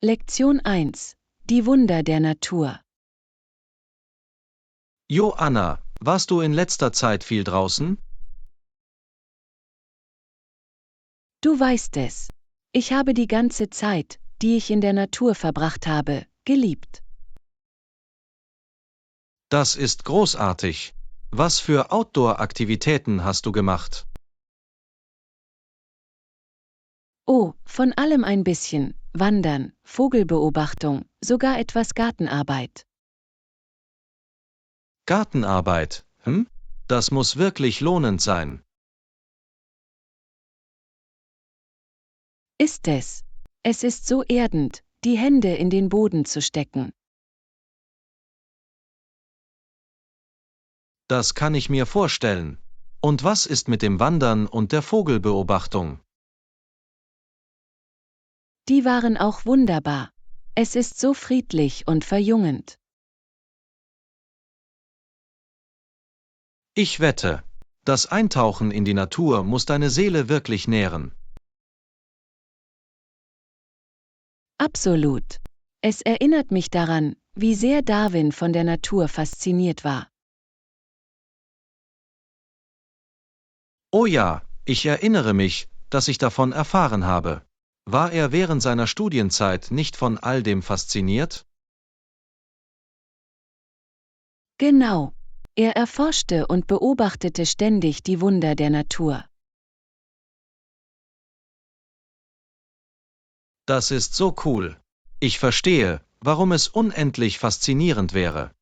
Lektion 1. Die Wunder der Natur. Jo Anna, warst du in letzter Zeit viel draußen? Du weißt es. Ich habe die ganze Zeit, die ich in der Natur verbracht habe, geliebt. Das ist großartig. Was für Outdoor-Aktivitäten hast du gemacht? Oh, von allem ein bisschen, Wandern, Vogelbeobachtung, sogar etwas Gartenarbeit. Gartenarbeit, hm? Das muss wirklich lohnend sein. Ist es? Es ist so erdend, die Hände in den Boden zu stecken. Das kann ich mir vorstellen. Und was ist mit dem Wandern und der Vogelbeobachtung? Die waren auch wunderbar. Es ist so friedlich und verjüngend. Ich wette, das Eintauchen in die Natur muss deine Seele wirklich nähren. Absolut. Es erinnert mich daran, wie sehr Darwin von der Natur fasziniert war. Oh ja, ich erinnere mich, dass ich davon erfahren habe. War er während seiner Studienzeit nicht von all dem fasziniert? Genau. Er erforschte und beobachtete ständig die Wunder der Natur. Das ist so cool. Ich verstehe, warum es unendlich faszinierend wäre.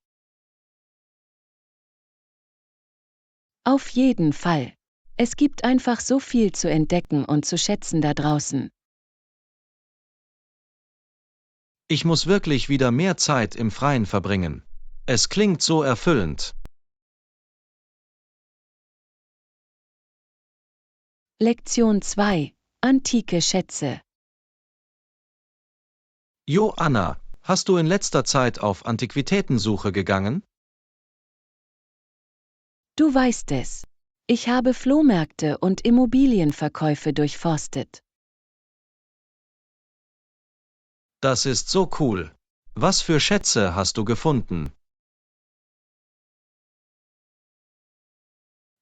Auf jeden Fall. Es gibt einfach so viel zu entdecken und zu schätzen da draußen. Ich muss wirklich wieder mehr Zeit im Freien verbringen. Es klingt so erfüllend. Lektion 2. Antike Schätze. Jo Anna, hast du in letzter Zeit auf Antiquitätensuche gegangen? Du weißt es. Ich habe Flohmärkte und Immobilienverkäufe durchforstet. Das ist so cool. Was für Schätze hast du gefunden?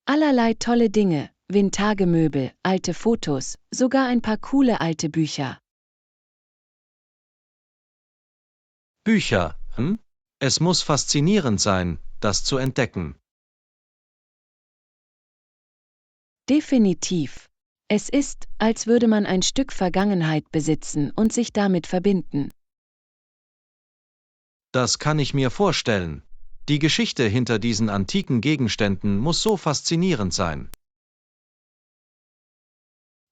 Allerlei tolle Dinge, Vintage-Möbel, alte Fotos, sogar ein paar coole alte Bücher. Bücher, hm? Es muss faszinierend sein, das zu entdecken. Definitiv. Es ist, als würde man ein Stück Vergangenheit besitzen und sich damit verbinden. Das kann ich mir vorstellen. Die Geschichte hinter diesen antiken Gegenständen muss so faszinierend sein.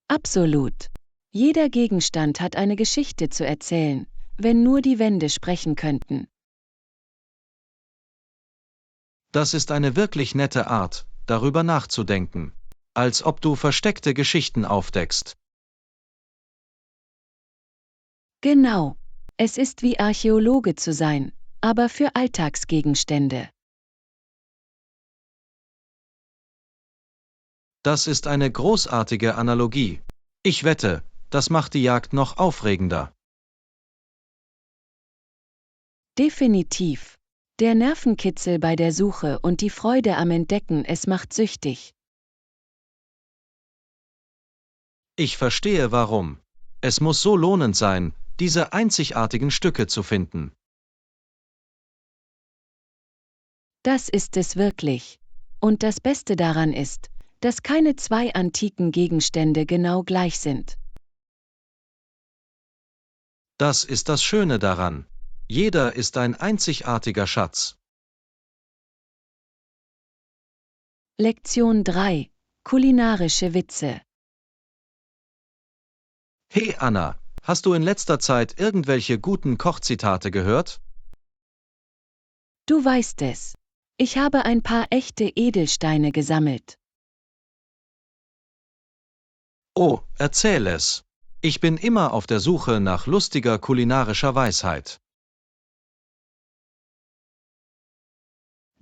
Absolut. Jeder Gegenstand hat eine Geschichte zu erzählen, wenn nur die Wände sprechen könnten. Das ist eine wirklich nette Art, darüber nachzudenken. Als ob du versteckte Geschichten aufdeckst. Genau. Es ist wie Archäologe zu sein, aber für Alltagsgegenstände. Das ist eine großartige Analogie. Ich wette, das macht die Jagd noch aufregender. Definitiv. Der Nervenkitzel bei der Suche und die Freude am Entdecken, es macht süchtig. Ich verstehe warum. Es muss so lohnend sein, diese einzigartigen Stücke zu finden. Das ist es wirklich. Und das Beste daran ist, dass keine zwei antiken Gegenstände genau gleich sind. Das ist das Schöne daran. Jeder ist ein einzigartiger Schatz. Lektion 3. Kulinarische Witze. Hey Anna, hast du in letzter Zeit irgendwelche guten Kochzitate gehört? Du weißt es. Ich habe ein paar echte Edelsteine gesammelt. Oh, erzähl es. Ich bin immer auf der Suche nach lustiger kulinarischer Weisheit.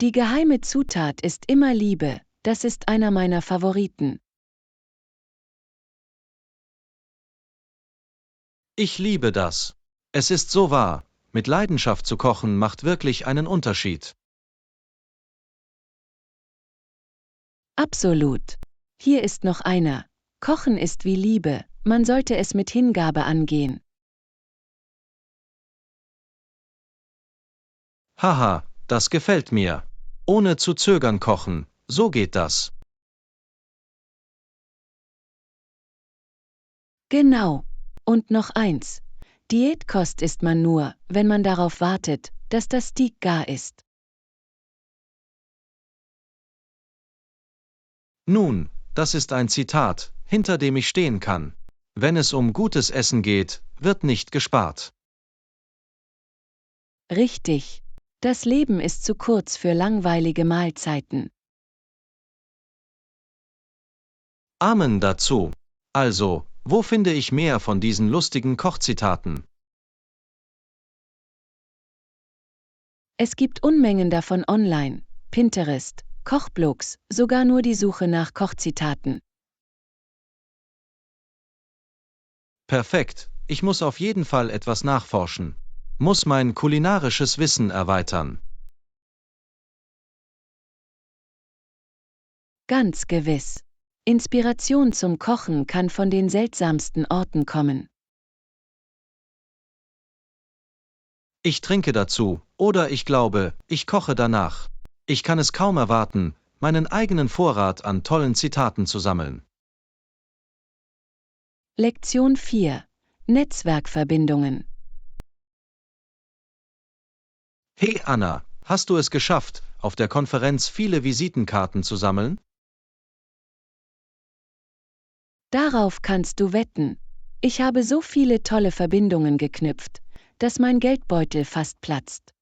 Die geheime Zutat ist immer Liebe, das ist einer meiner Favoriten. Ich liebe das. Es ist so wahr, mit Leidenschaft zu kochen macht wirklich einen Unterschied. Absolut. Hier ist noch einer. Kochen ist wie Liebe, man sollte es mit Hingabe angehen. Haha, das gefällt mir. Ohne zu zögern kochen, so geht das. Genau. Und noch eins. Diätkost isst man nur, wenn man darauf wartet, dass das Steak gar ist. Nun, das ist ein Zitat, hinter dem ich stehen kann. Wenn es um gutes Essen geht, wird nicht gespart. Richtig. Das Leben ist zu kurz für langweilige Mahlzeiten. Amen dazu. Also, wo finde ich mehr von diesen lustigen Kochzitaten? Es gibt Unmengen davon online, Pinterest, Kochblogs, sogar nur die Suche nach Kochzitaten. Perfekt, ich muss auf jeden Fall etwas nachforschen. Muss mein kulinarisches Wissen erweitern. Ganz gewiss. Inspiration zum Kochen kann von den seltsamsten Orten kommen. Ich trinke dazu, oder ich glaube, ich koche danach. Ich kann es kaum erwarten, meinen eigenen Vorrat an tollen Zitaten zu sammeln. Lektion 4. Netzwerkverbindungen. Hey Anna, hast du es geschafft, auf der Konferenz viele Visitenkarten zu sammeln? Darauf kannst du wetten. Ich habe so viele tolle Verbindungen geknüpft, dass mein Geldbeutel fast platzt.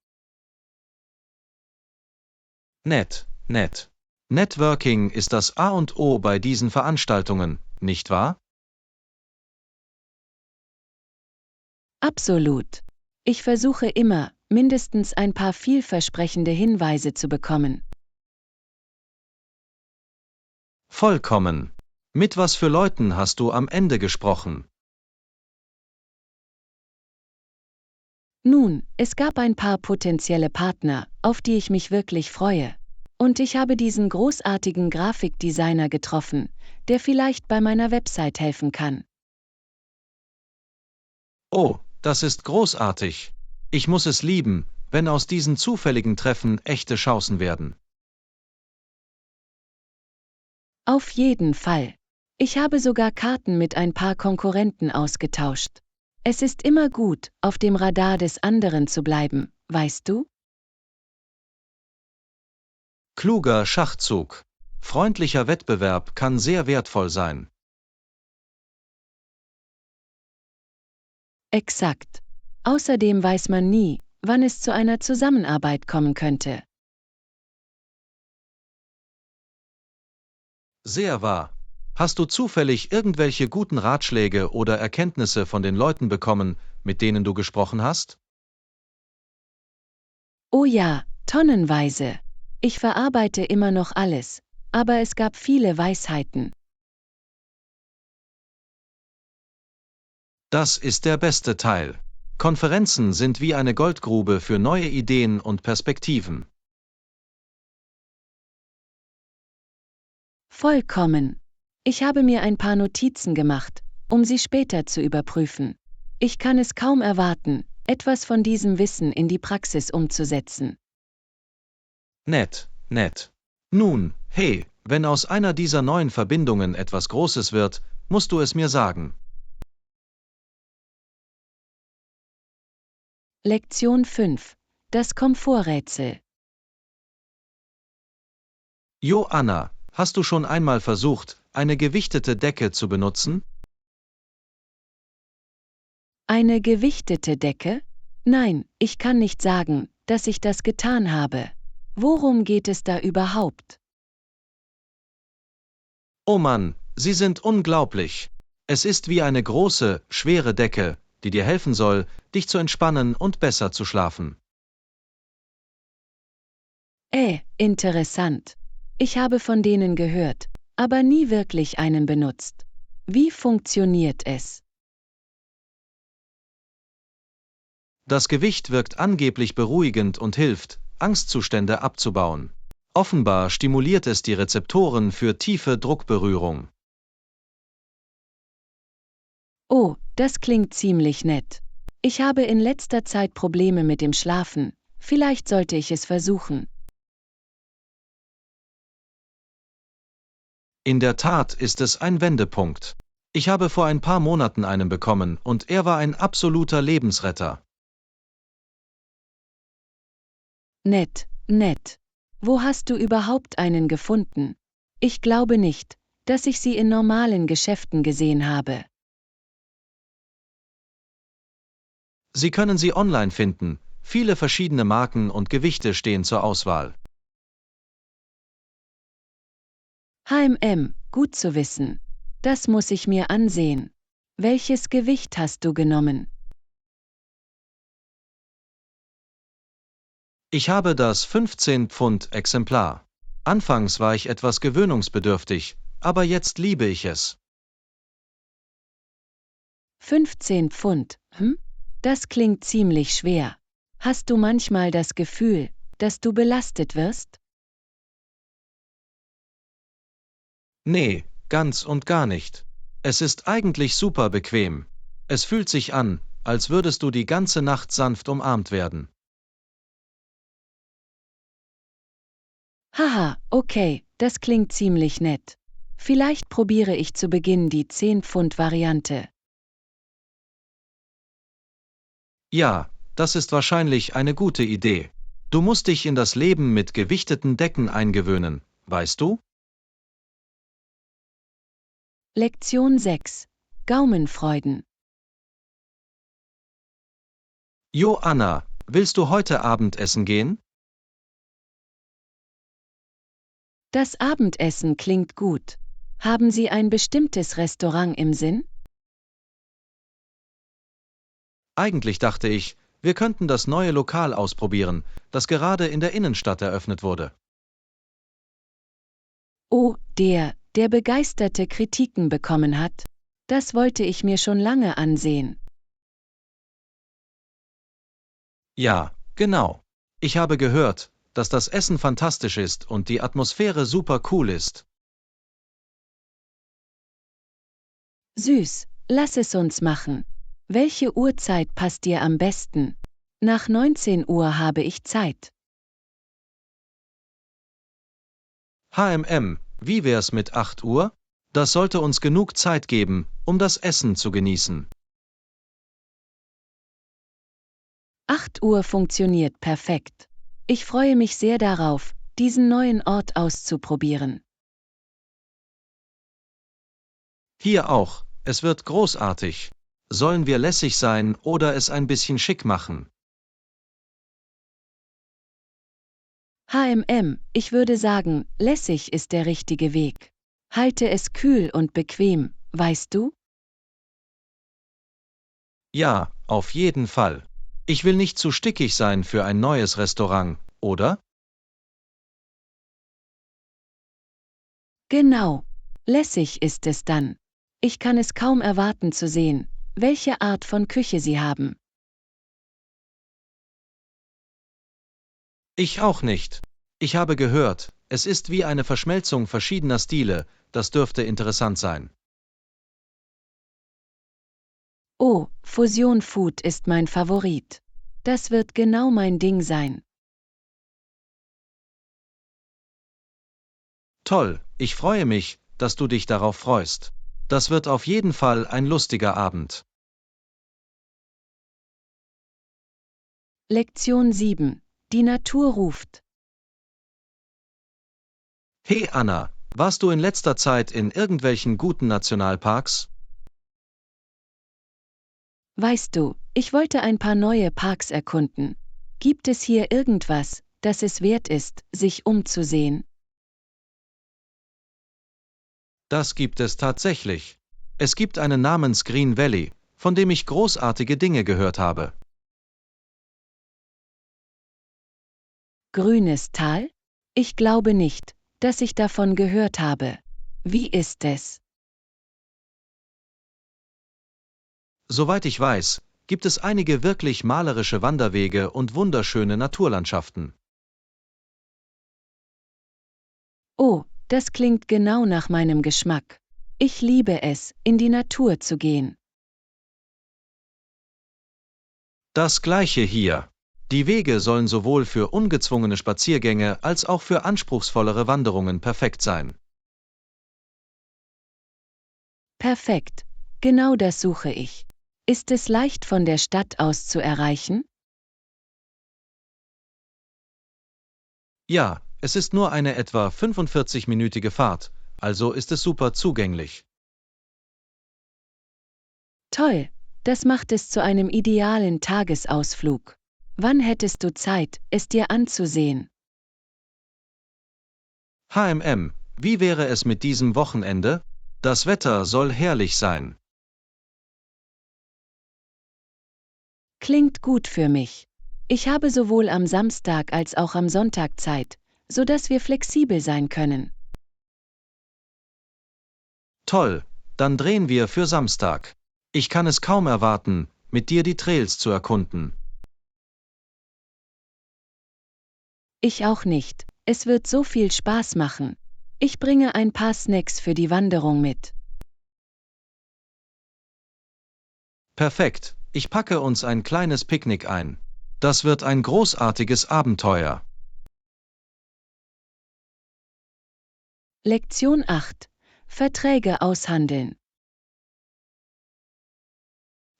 Nett, nett. Networking ist das A und O bei diesen Veranstaltungen, nicht wahr? Absolut. Ich versuche immer, mindestens ein paar vielversprechende Hinweise zu bekommen. Vollkommen. Mit was für Leuten hast du am Ende gesprochen? Nun, es gab ein paar potenzielle Partner, auf die ich mich wirklich freue. Und ich habe diesen großartigen Grafikdesigner getroffen, der vielleicht bei meiner Website helfen kann. Oh, das ist großartig. Ich muss es lieben, wenn aus diesen zufälligen Treffen echte Chancen werden. Auf jeden Fall. Ich habe sogar Karten mit ein paar Konkurrenten ausgetauscht. Es ist immer gut, auf dem Radar des anderen zu bleiben, weißt du? Kluger Schachzug. Freundlicher Wettbewerb kann sehr wertvoll sein. Exakt. Außerdem weiß man nie, wann es zu einer Zusammenarbeit kommen könnte. Sehr wahr. Hast du zufällig irgendwelche guten Ratschläge oder Erkenntnisse von den Leuten bekommen, mit denen du gesprochen hast? Oh ja, tonnenweise. Ich verarbeite immer noch alles, aber es gab viele Weisheiten. Das ist der beste Teil. Konferenzen sind wie eine Goldgrube für neue Ideen und Perspektiven. Vollkommen. Ich habe mir ein paar Notizen gemacht, um sie später zu überprüfen. Ich kann es kaum erwarten, etwas von diesem Wissen in die Praxis umzusetzen. Nett, nett. Nun, hey, wenn aus einer dieser neuen Verbindungen etwas Großes wird, musst du es mir sagen. Lektion 5. Das Komforträtsel. Jo Anna, hast du schon einmal versucht, eine gewichtete Decke zu benutzen? Eine gewichtete Decke? Nein, ich kann nicht sagen, dass ich das getan habe. Worum geht es da überhaupt? Oh Mann, sie sind unglaublich. Es ist wie eine große, schwere Decke, die dir helfen soll, dich zu entspannen und besser zu schlafen. Interessant. Ich habe von denen gehört, aber nie wirklich einen benutzt. Wie funktioniert es? Das Gewicht wirkt angeblich beruhigend und hilft, Angstzustände abzubauen. Offenbar stimuliert es die Rezeptoren für tiefe Druckberührung. Oh, das klingt ziemlich nett. Ich habe in letzter Zeit Probleme mit dem Schlafen, vielleicht sollte ich es versuchen. In der Tat ist es ein Wendepunkt. Ich habe vor ein paar Monaten einen bekommen und er war ein absoluter Lebensretter. Nett, nett. Wo hast du überhaupt einen gefunden? Ich glaube nicht, dass ich sie in normalen Geschäften gesehen habe. Sie können sie online finden, viele verschiedene Marken und Gewichte stehen zur Auswahl. H&M, gut zu wissen. Das muss ich mir ansehen. Welches Gewicht hast du genommen? Ich habe das 15 Pfund Exemplar. Anfangs war ich etwas gewöhnungsbedürftig, aber jetzt liebe ich es. 15 Pfund, hm? Das klingt ziemlich schwer. Hast du manchmal das Gefühl, dass du belastet wirst? Nee, ganz und gar nicht. Es ist eigentlich super bequem. Es fühlt sich an, als würdest du die ganze Nacht sanft umarmt werden. Haha, okay, das klingt ziemlich nett. Vielleicht probiere ich zu Beginn die 10 Pfund Variante. Ja, das ist wahrscheinlich eine gute Idee. Du musst dich in das Leben mit gewichteten Decken eingewöhnen, weißt du? Lektion 6. Gaumenfreuden. Jo Anna, willst du heute Abendessen gehen? Das Abendessen klingt gut. Haben Sie ein bestimmtes Restaurant im Sinn? Eigentlich dachte ich, wir könnten das neue Lokal ausprobieren, das gerade in der Innenstadt eröffnet wurde. Oh, der begeisterte Kritiken bekommen hat? Das wollte ich mir schon lange ansehen. Ja, genau. Ich habe gehört, dass das Essen fantastisch ist und die Atmosphäre super cool ist. Süß, lass es uns machen. Welche Uhrzeit passt dir am besten? Nach 19 Uhr habe ich Zeit. Wie wär's mit 8 Uhr? Das sollte uns genug Zeit geben, um das Essen zu genießen. 8 Uhr funktioniert perfekt. Ich freue mich sehr darauf, diesen neuen Ort auszuprobieren. Hier auch, es wird großartig. Sollen wir lässig sein oder es ein bisschen schick machen? Ich würde sagen, lässig ist der richtige Weg. Halte es kühl und bequem, weißt du? Ja, auf jeden Fall. Ich will nicht zu stickig sein für ein neues Restaurant, oder? Genau. Lässig ist es dann. Ich kann es kaum erwarten zu sehen, welche Art von Küche Sie haben. Ich auch nicht. Ich habe gehört, es ist wie eine Verschmelzung verschiedener Stile, das dürfte interessant sein. Oh, Fusion Food ist mein Favorit. Das wird genau mein Ding sein. Toll, ich freue mich, dass du dich darauf freust. Das wird auf jeden Fall ein lustiger Abend. Lektion 7. Die Natur ruft. Hey Anna, warst du in letzter Zeit in irgendwelchen guten Nationalparks? Weißt du, ich wollte ein paar neue Parks erkunden. Gibt es hier irgendwas, das es wert ist, sich umzusehen? Das gibt es tatsächlich. Es gibt einen namens Green Valley, von dem ich großartige Dinge gehört habe. Grünes Tal? Ich glaube nicht, dass ich davon gehört habe. Wie ist es? Soweit ich weiß, gibt es einige wirklich malerische Wanderwege und wunderschöne Naturlandschaften. Oh, das klingt genau nach meinem Geschmack. Ich liebe es, in die Natur zu gehen. Das gleiche hier. Die Wege sollen sowohl für ungezwungene Spaziergänge als auch für anspruchsvollere Wanderungen perfekt sein. Perfekt, genau das suche ich. Ist es leicht von der Stadt aus zu erreichen? Ja, es ist nur eine etwa 45-minütige Fahrt, also ist es super zugänglich. Toll, das macht es zu einem idealen Tagesausflug. Wann hättest du Zeit, es dir anzusehen? Wie wäre es mit diesem Wochenende? Das Wetter soll herrlich sein. Klingt gut für mich. Ich habe sowohl am Samstag als auch am Sonntag Zeit, sodass wir flexibel sein können. Toll, dann drehen wir für Samstag. Ich kann es kaum erwarten, mit dir die Trails zu erkunden. Ich auch nicht. Es wird so viel Spaß machen. Ich bringe ein paar Snacks für die Wanderung mit. Perfekt, ich packe uns ein kleines Picknick ein. Das wird ein großartiges Abenteuer. Lektion 8. Verträge aushandeln.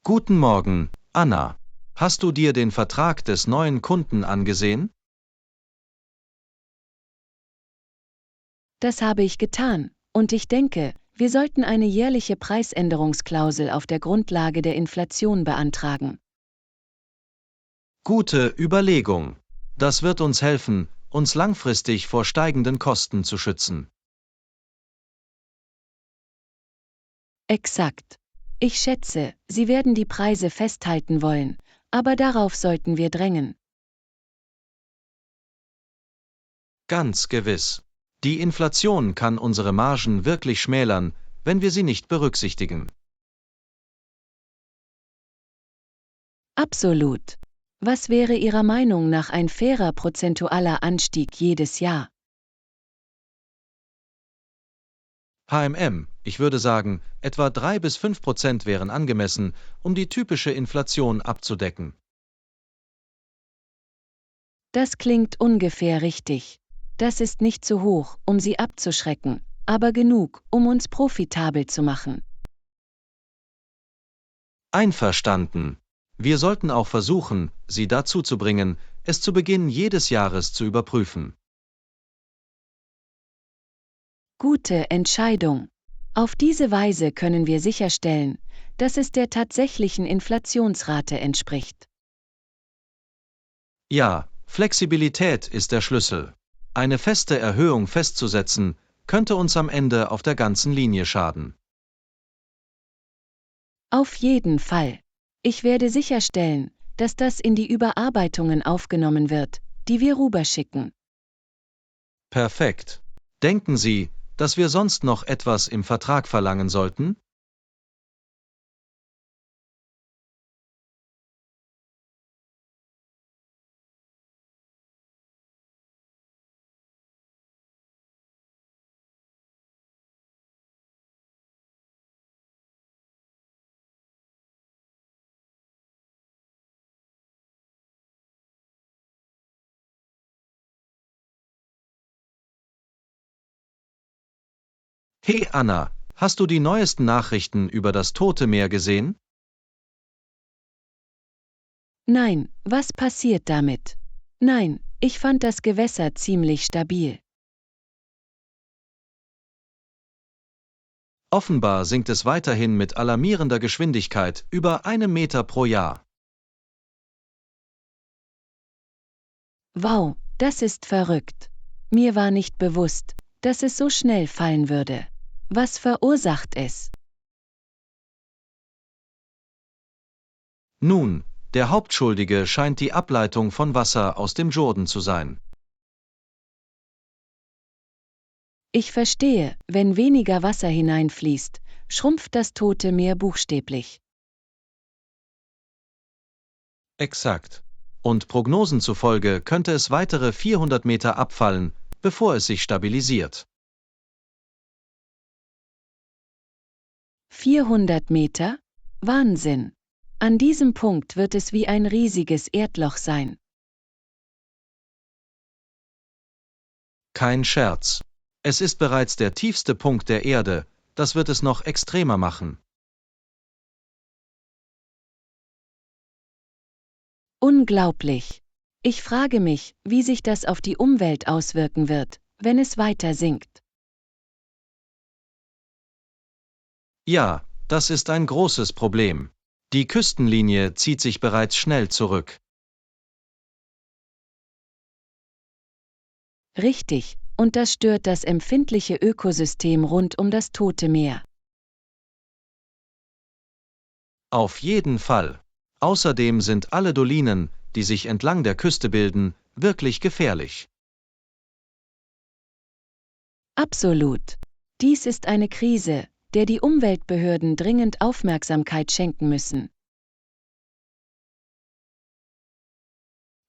Guten Morgen, Anna. Hast du dir den Vertrag des neuen Kunden angesehen? Das habe ich getan, und ich denke, wir sollten eine jährliche Preisänderungsklausel auf der Grundlage der Inflation beantragen. Gute Überlegung. Das wird uns helfen, uns langfristig vor steigenden Kosten zu schützen. Exakt. Ich schätze, Sie werden die Preise festhalten wollen, aber darauf sollten wir drängen. Ganz gewiss. Die Inflation kann unsere Margen wirklich schmälern, wenn wir sie nicht berücksichtigen. Absolut. Was wäre Ihrer Meinung nach ein fairer prozentualer Anstieg jedes Jahr? Ich würde sagen, etwa 3 bis 5% wären angemessen, um die typische Inflation abzudecken. Das klingt ungefähr richtig. Das ist nicht zu hoch, um Sie abzuschrecken, aber genug, um uns profitabel zu machen. Einverstanden. Wir sollten auch versuchen, sie dazu zu bringen, es zu Beginn jedes Jahres zu überprüfen. Gute Entscheidung. Auf diese Weise können wir sicherstellen, dass es der tatsächlichen Inflationsrate entspricht. Ja, Flexibilität ist der Schlüssel. Eine feste Erhöhung festzusetzen, könnte uns am Ende auf der ganzen Linie schaden. Auf jeden Fall. Ich werde sicherstellen, dass das in die Überarbeitungen aufgenommen wird, die wir rüberschicken. Perfekt. Denken Sie, dass wir sonst noch etwas im Vertrag verlangen sollten? Hey Anna, hast du die neuesten Nachrichten über das Tote Meer gesehen? Nein, was passiert damit? Nein, ich fand das Gewässer ziemlich stabil. Offenbar sinkt es weiterhin mit alarmierender Geschwindigkeit über 1 Meter pro Jahr. Wow, das ist verrückt. Mir war nicht bewusst, dass es so schnell fallen würde. Was verursacht es? Nun, der Hauptschuldige scheint die Ableitung von Wasser aus dem Jordan zu sein. Ich verstehe, wenn weniger Wasser hineinfließt, schrumpft das Tote Meer buchstäblich. Exakt. Und Prognosen zufolge könnte es weitere 400 Meter abfallen, bevor es sich stabilisiert. 400 Meter? Wahnsinn! An diesem Punkt wird es wie ein riesiges Erdloch sein. Kein Scherz. Es ist bereits der tiefste Punkt der Erde, das wird es noch extremer machen. Unglaublich! Ich frage mich, wie sich das auf die Umwelt auswirken wird, wenn es weiter sinkt. Ja, das ist ein großes Problem. Die Küstenlinie zieht sich bereits schnell zurück. Richtig, und das stört das empfindliche Ökosystem rund um das Tote Meer. Auf jeden Fall. Außerdem sind alle Dolinen, die sich entlang der Küste bilden, wirklich gefährlich. Absolut. Dies ist eine Krise, der die Umweltbehörden dringend Aufmerksamkeit schenken müssen.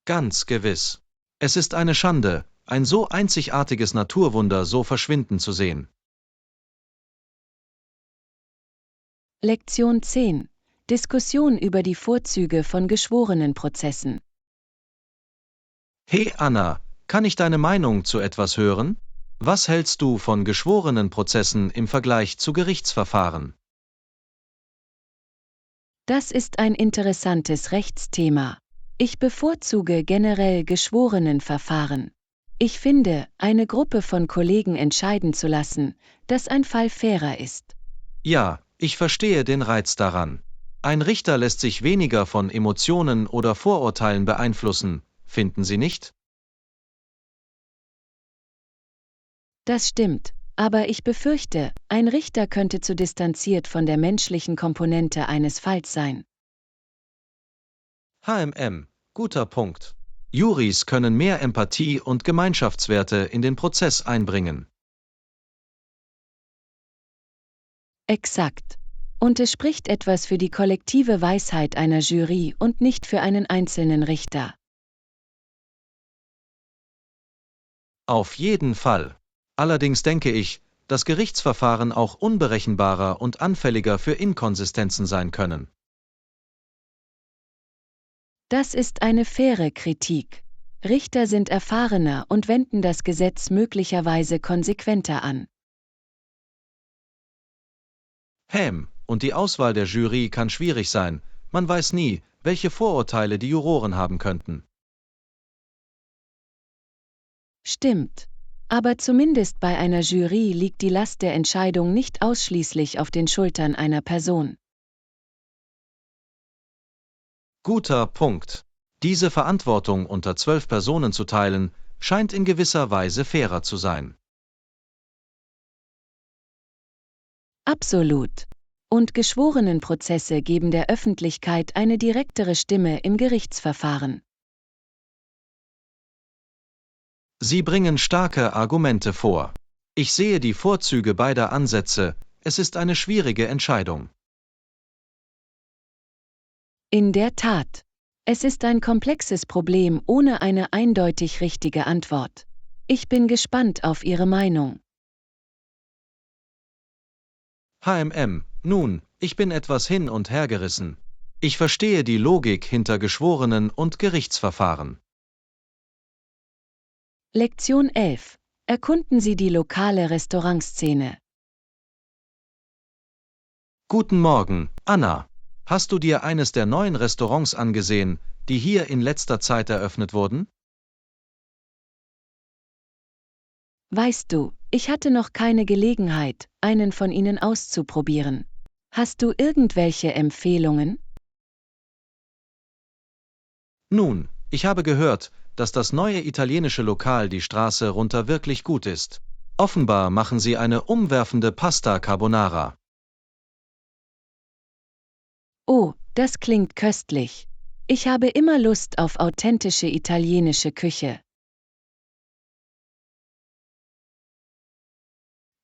Ganz gewiss. Es ist eine Schande, ein so einzigartiges Naturwunder so verschwinden zu sehen. Lektion 10. Diskussion über die Vorzüge von Geschworenenprozessen. Hey Anna, kann ich deine Meinung zu etwas hören? Was hältst du von Geschworenenprozessen im Vergleich zu Gerichtsverfahren? Das ist ein interessantes Rechtsthema. Ich bevorzuge generell Geschworenenverfahren. Ich finde, eine Gruppe von Kollegen entscheiden zu lassen, dass ein Fall fairer ist. Ja, ich verstehe den Reiz daran. Ein Richter lässt sich weniger von Emotionen oder Vorurteilen beeinflussen, finden Sie nicht? Das stimmt, aber ich befürchte, ein Richter könnte zu distanziert von der menschlichen Komponente eines Falls sein. Guter Punkt. Juries können mehr Empathie und Gemeinschaftswerte in den Prozess einbringen. Exakt. Und es spricht etwas für die kollektive Weisheit einer Jury und nicht für einen einzelnen Richter. Auf jeden Fall. Allerdings denke ich, dass Gerichtsverfahren auch unberechenbarer und anfälliger für Inkonsistenzen sein können. Das ist eine faire Kritik. Richter sind erfahrener und wenden das Gesetz möglicherweise konsequenter an. Und die Auswahl der Jury kann schwierig sein, man weiß nie, welche Vorurteile die Juroren haben könnten. Stimmt. Aber zumindest bei einer Jury liegt die Last der Entscheidung nicht ausschließlich auf den Schultern einer Person. Guter Punkt. Diese Verantwortung unter 12 Personen zu teilen, scheint in gewisser Weise fairer zu sein. Absolut. Und Geschworenenprozesse geben der Öffentlichkeit eine direktere Stimme im Gerichtsverfahren. Sie bringen starke Argumente vor. Ich sehe die Vorzüge beider Ansätze, es ist eine schwierige Entscheidung. In der Tat. Es ist ein komplexes Problem ohne eine eindeutig richtige Antwort. Ich bin gespannt auf Ihre Meinung. Nun, ich bin etwas hin und her gerissen. Ich verstehe die Logik hinter Geschworenen und Gerichtsverfahren. Lektion 11. Erkunden Sie die lokale Restaurantszene. Guten Morgen, Anna. Hast du dir eines der neuen Restaurants angesehen, die hier in letzter Zeit eröffnet wurden? Weißt du, ich hatte noch keine Gelegenheit, einen von ihnen auszuprobieren. Hast du irgendwelche Empfehlungen? Nun, ich habe gehört, dass das neue italienische Lokal die Straße runter wirklich gut ist. Offenbar machen sie eine umwerfende Pasta Carbonara. Oh, das klingt köstlich. Ich habe immer Lust auf authentische italienische Küche.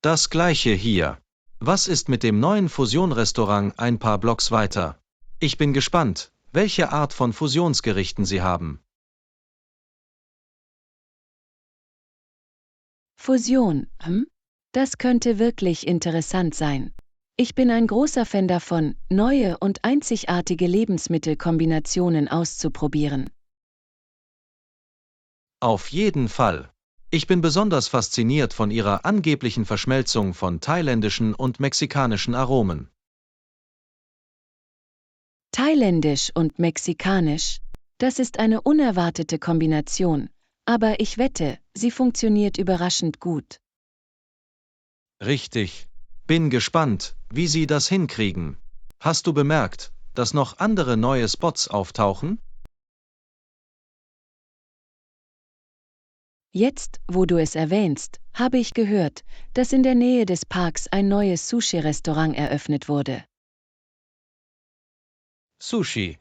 Das gleiche hier. Was ist mit dem neuen Fusion-Restaurant ein paar Blocks weiter? Ich bin gespannt, welche Art von Fusionsgerichten sie haben. Fusion, Das könnte wirklich interessant sein. Ich bin ein großer Fan davon, neue und einzigartige Lebensmittelkombinationen auszuprobieren. Auf jeden Fall. Ich bin besonders fasziniert von ihrer angeblichen Verschmelzung von thailändischen und mexikanischen Aromen. Thailändisch und mexikanisch, das ist eine unerwartete Kombination, aber ich wette, sie funktioniert überraschend gut. Richtig. Bin gespannt, wie sie das hinkriegen. Hast du bemerkt, dass noch andere neue Spots auftauchen? Jetzt, wo du es erwähnst, habe ich gehört, dass in der Nähe des Parks ein neues Sushi-Restaurant eröffnet wurde. Sushi,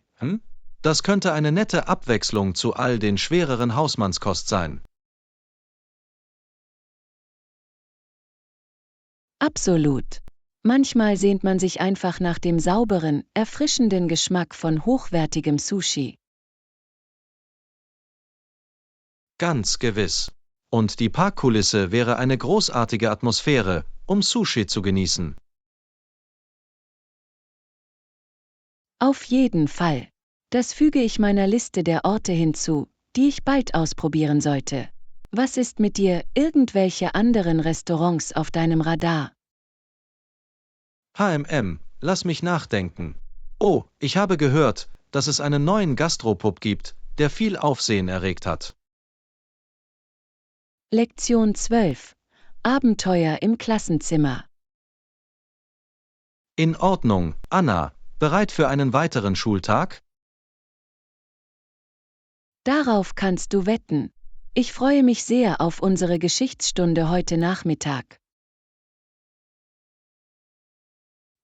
Das könnte eine nette Abwechslung zu all den schwereren Hausmannskost sein. Absolut. Manchmal sehnt man sich einfach nach dem sauberen, erfrischenden Geschmack von hochwertigem Sushi. Ganz gewiss. Und die Parkkulisse wäre eine großartige Atmosphäre, um Sushi zu genießen. Auf jeden Fall. Das füge ich meiner Liste der Orte hinzu, die ich bald ausprobieren sollte. Was ist mit dir, irgendwelche anderen Restaurants auf deinem Radar? Lass mich nachdenken. Oh, ich habe gehört, dass es einen neuen Gastropub gibt, der viel Aufsehen erregt hat. Lektion 12. Abenteuer im Klassenzimmer. In Ordnung, Anna, bereit für einen weiteren Schultag? Darauf kannst du wetten. Ich freue mich sehr auf unsere Geschichtsstunde heute Nachmittag.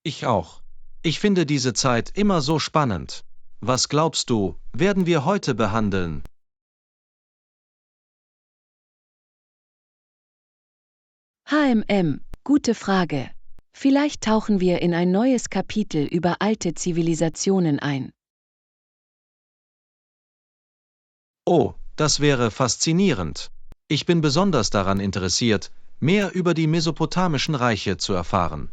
Ich auch. Ich finde diese Zeit immer so spannend. Was glaubst du, werden wir heute behandeln? Gute Frage. Vielleicht tauchen wir in ein neues Kapitel über alte Zivilisationen ein. Oh, das wäre faszinierend. Ich bin besonders daran interessiert, mehr über die mesopotamischen Reiche zu erfahren.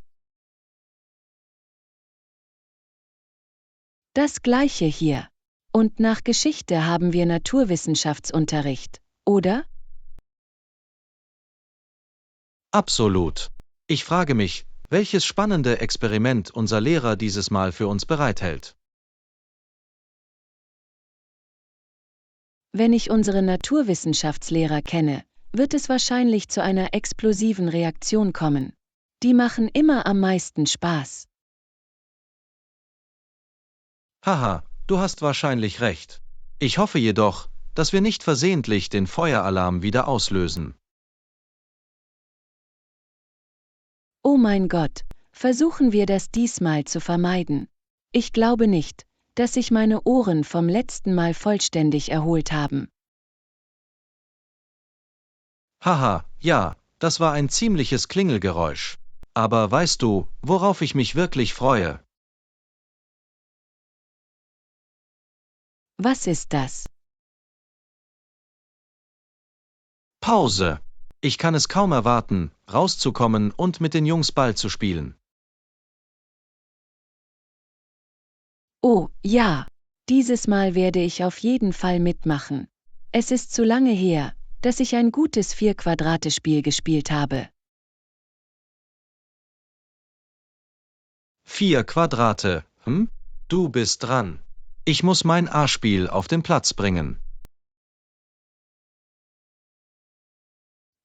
Das gleiche hier. Und nach Geschichte haben wir Naturwissenschaftsunterricht, oder? Absolut. Ich frage mich, welches spannende Experiment unser Lehrer dieses Mal für uns bereithält. Wenn ich unsere Naturwissenschaftslehrer kenne, wird es wahrscheinlich zu einer explosiven Reaktion kommen. Die machen immer am meisten Spaß. Haha, du hast wahrscheinlich recht. Ich hoffe jedoch, dass wir nicht versehentlich den Feueralarm wieder auslösen. Oh mein Gott, versuchen wir das diesmal zu vermeiden. Ich glaube nicht, dass sich meine Ohren vom letzten Mal vollständig erholt haben. Haha, ja, das war ein ziemliches Klingelgeräusch. Aber weißt du, worauf ich mich wirklich freue? Was ist das? Pause. Ich kann es kaum erwarten, rauszukommen und mit den Jungs Ball zu spielen. Oh, ja, dieses Mal werde ich auf jeden Fall mitmachen. Es ist zu lange her, dass ich ein gutes 4-Quadrate-Spiel gespielt habe. 4 Quadrate, Du bist dran. Ich muss mein A-Spiel auf den Platz bringen.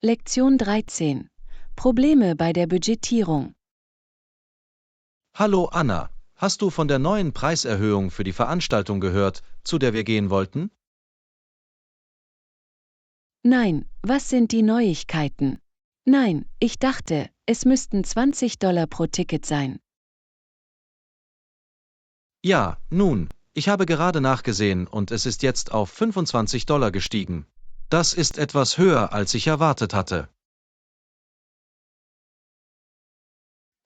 Lektion 13. Probleme bei der Budgetierung. Hallo Anna, hast du von der neuen Preiserhöhung für die Veranstaltung gehört, zu der wir gehen wollten? Nein, was sind die Neuigkeiten? Nein, ich dachte, es müssten $20 pro Ticket sein. Ja, nun, ich habe gerade nachgesehen und es ist jetzt auf $25 gestiegen. Das ist etwas höher, als ich erwartet hatte.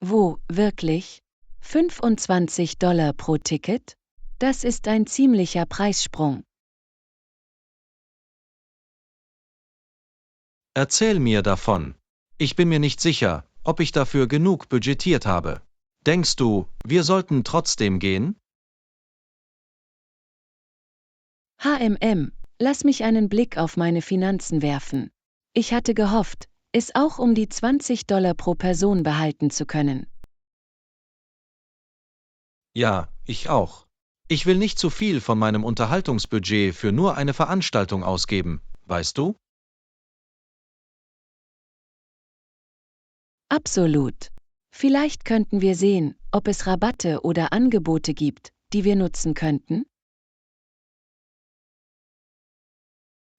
Wo, wirklich? $25 pro Ticket? Das ist ein ziemlicher Preissprung. Erzähl mir davon. Ich bin mir nicht sicher, ob ich dafür genug budgetiert habe. Denkst du, wir sollten trotzdem gehen? Lass mich einen Blick auf meine Finanzen werfen. Ich hatte gehofft, es auch um die $20 pro Person behalten zu können. Ja, ich auch. Ich will nicht zu viel von meinem Unterhaltungsbudget für nur eine Veranstaltung ausgeben, weißt du? Absolut. Vielleicht könnten wir sehen, ob es Rabatte oder Angebote gibt, die wir nutzen könnten?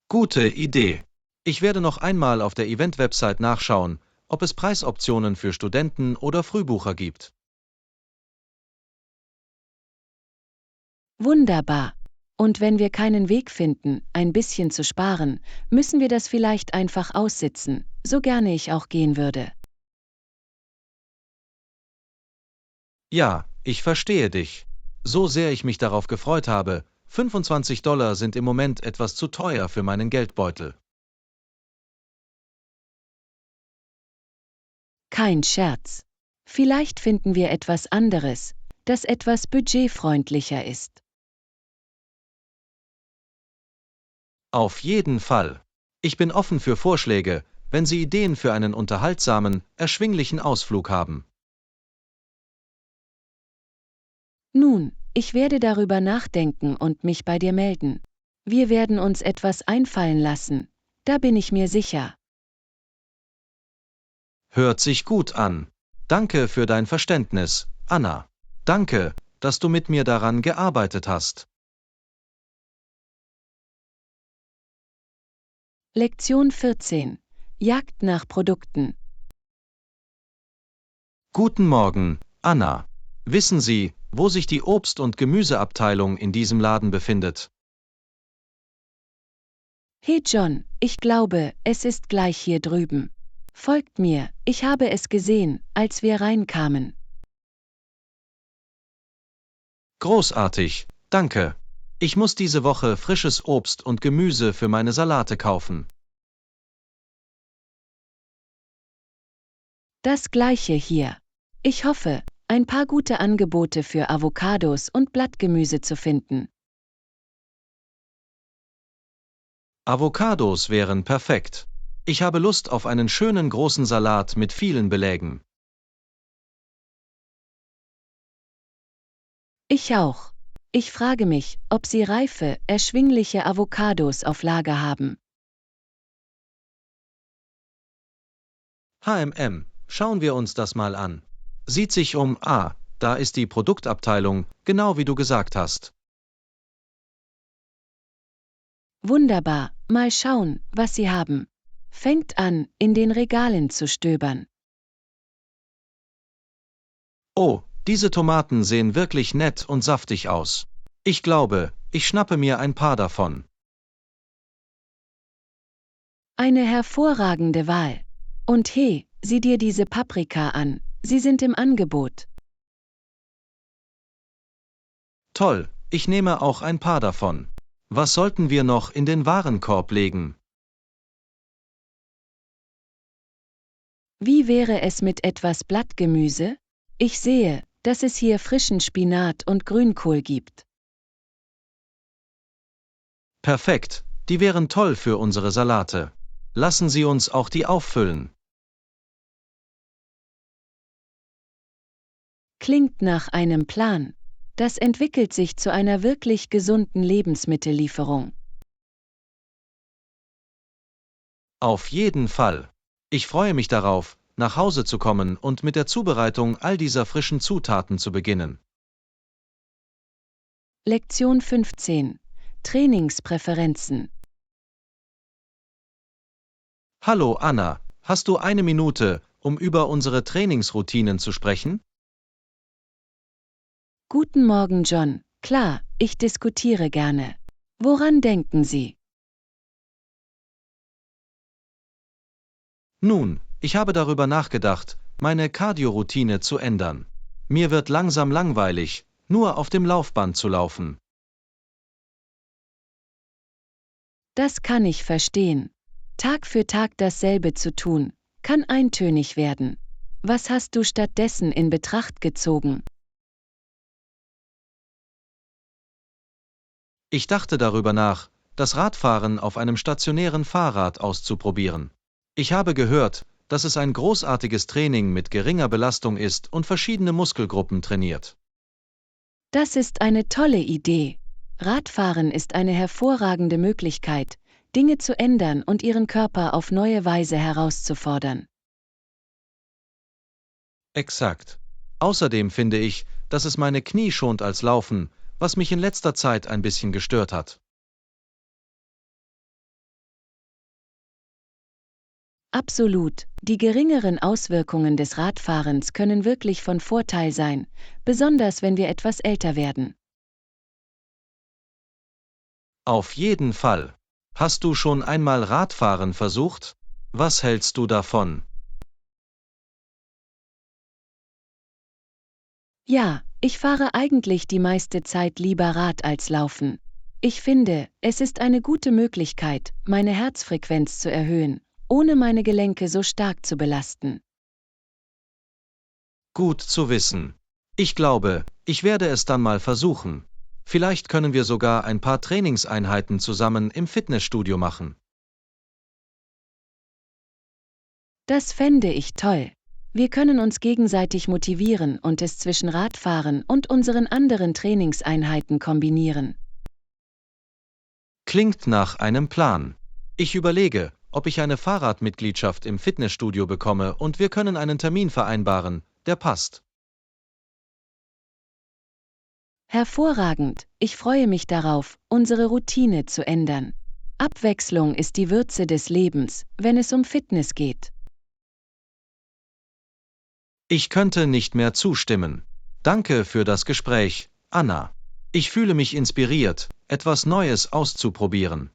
Gute Idee. Ich werde noch einmal auf der Event-Website nachschauen, ob es Preisoptionen für Studenten oder Frühbucher gibt. Wunderbar. Und wenn wir keinen Weg finden, ein bisschen zu sparen, müssen wir das vielleicht einfach aussitzen, so gerne ich auch gehen würde. Ja, ich verstehe dich. So sehr ich mich darauf gefreut habe, $25 sind im Moment etwas zu teuer für meinen Geldbeutel. Kein Scherz. Vielleicht finden wir etwas anderes, das etwas budgetfreundlicher ist. Auf jeden Fall. Ich bin offen für Vorschläge, wenn Sie Ideen für einen unterhaltsamen, erschwinglichen Ausflug haben. Nun, ich werde darüber nachdenken und mich bei dir melden. Wir werden uns etwas einfallen lassen, da bin ich mir sicher. Hört sich gut an. Danke für dein Verständnis, Anna. Danke, dass du mit mir daran gearbeitet hast. Lektion 14. Jagd nach Produkten. Guten Morgen, Anna. Wissen Sie, wo sich die Obst- und Gemüseabteilung in diesem Laden befindet? Hey John, ich glaube, es ist gleich hier drüben. Folgt mir, ich habe es gesehen, als wir reinkamen. Großartig, danke. Ich muss diese Woche frisches Obst und Gemüse für meine Salate kaufen. Das gleiche hier. Ich hoffe, ein paar gute Angebote für Avocados und Blattgemüse zu finden. Avocados wären perfekt. Ich habe Lust auf einen schönen großen Salat mit vielen Belägen. Ich auch. Ich frage mich, ob Sie reife, erschwingliche Avocados auf Lager haben. Schauen wir uns das mal an. Sieht sich um, da ist die Produktabteilung, genau wie du gesagt hast. Wunderbar, mal schauen, was Sie haben. Fängt an, in den Regalen zu stöbern. Oh, diese Tomaten sehen wirklich nett und saftig aus. Ich glaube, ich schnappe mir ein paar davon. Eine hervorragende Wahl. Und hey, sieh dir diese Paprika an, sie sind im Angebot. Toll, ich nehme auch ein paar davon. Was sollten wir noch in den Warenkorb legen? Wie wäre es mit etwas Blattgemüse? Ich sehe, dass es hier frischen Spinat und Grünkohl gibt. Perfekt, die wären toll für unsere Salate. Lassen Sie uns auch die auffüllen. Klingt nach einem Plan. Das entwickelt sich zu einer wirklich gesunden Lebensmittellieferung. Auf jeden Fall. Ich freue mich darauf, nach Hause zu kommen und mit der Zubereitung all dieser frischen Zutaten zu beginnen. Lektion 15. Trainingspräferenzen. Hallo Anna, hast du eine Minute, um über unsere Trainingsroutinen zu sprechen? Guten Morgen, John. Klar, ich diskutiere gerne. Woran denken Sie? Nun, ich habe darüber nachgedacht, meine Cardio-Routine zu ändern. Mir wird langsam langweilig, nur auf dem Laufband zu laufen. Das kann ich verstehen. Tag für Tag dasselbe zu tun, kann eintönig werden. Was hast du stattdessen in Betracht gezogen? Ich dachte darüber nach, das Radfahren auf einem stationären Fahrrad auszuprobieren. Ich habe gehört, dass es ein großartiges Training mit geringer Belastung ist und verschiedene Muskelgruppen trainiert. Das ist eine tolle Idee. Radfahren ist eine hervorragende Möglichkeit, Dinge zu ändern und ihren Körper auf neue Weise herauszufordern. Exakt. Außerdem finde ich, dass es meine Knie schont als Laufen, was mich in letzter Zeit ein bisschen gestört hat. Absolut, die geringeren Auswirkungen des Radfahrens können wirklich von Vorteil sein, besonders wenn wir etwas älter werden. Auf jeden Fall. Hast du schon einmal Radfahren versucht? Was hältst du davon? Ja, ich fahre eigentlich die meiste Zeit lieber Rad als Laufen. Ich finde, es ist eine gute Möglichkeit, meine Herzfrequenz zu erhöhen, ohne meine Gelenke so stark zu belasten. Gut zu wissen. Ich glaube, ich werde es dann mal versuchen. Vielleicht können wir sogar ein paar Trainingseinheiten zusammen im Fitnessstudio machen. Das fände ich toll. Wir können uns gegenseitig motivieren und es zwischen Radfahren und unseren anderen Trainingseinheiten kombinieren. Klingt nach einem Plan. Ich überlege, ob ich eine Fahrradmitgliedschaft im Fitnessstudio bekomme und wir können einen Termin vereinbaren, der passt. Hervorragend, ich freue mich darauf, unsere Routine zu ändern. Abwechslung ist die Würze des Lebens, wenn es um Fitness geht. Ich könnte nicht mehr zustimmen. Danke für das Gespräch, Anna. Ich fühle mich inspiriert, etwas Neues auszuprobieren.